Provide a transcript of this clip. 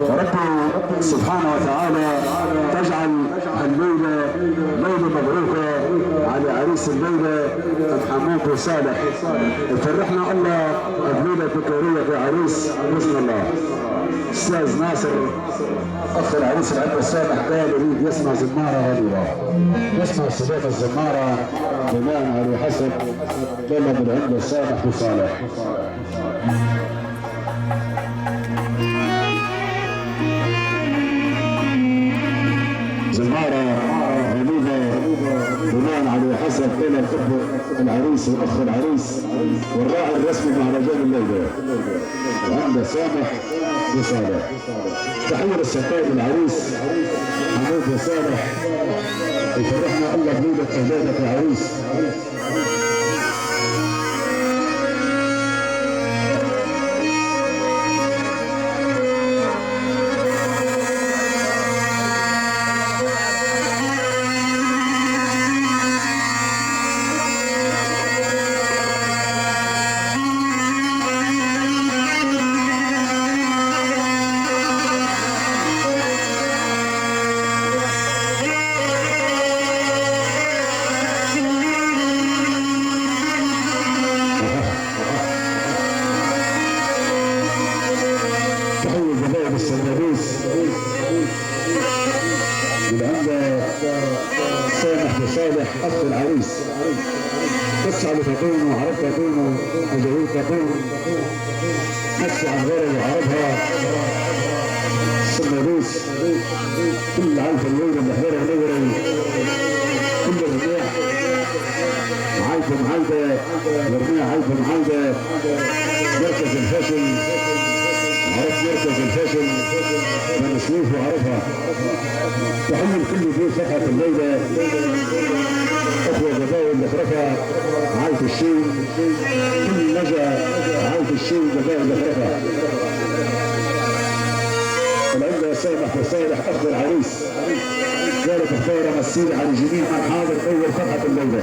ربي سبحانه وتعالى تجعل الليلة ليلة مبروكة على عريس الليلة محمود وصالح. فرحنا الله الليلة ذكرية في عريس بسم الله. استاذ ناصر اخ العريس العبد الصالح قال يريد يسمع زمارة غريبة، يسمع صداقة الزمارة بناء على حسب طلب العبد الصالح وصالح. زمارة غريبة بناء على حسب طلب العريس واخ العريس والراعي الرسمي مهرجان الليلة وعند سامح وصالح. تحية للسقاء العريس حمود وصالح. يفرحنا الله بليلة اولادك يا عريس. سامح وصالح اخ العريس تسعى لتكون وعرفت تكون وجهود تكون نسي عن غيره وعرفها السنابوس كل عارف الليله اللي حضرها نوري كل الرجاع عايده معايده ورميها عايده معايده مركز الفاشل عرف مركز الفاشل من سويف وعرفها. تحمل كل ذي صفحة الليلة أخوة جزائر اللي خرفها عايف الشيء كل نجا عايف الشيء جزائر اللي خرفها. العمدة سامح وصالح أخذ العريس ذلك اختار مسير على جميع من حاضر أول صفحة الليلة.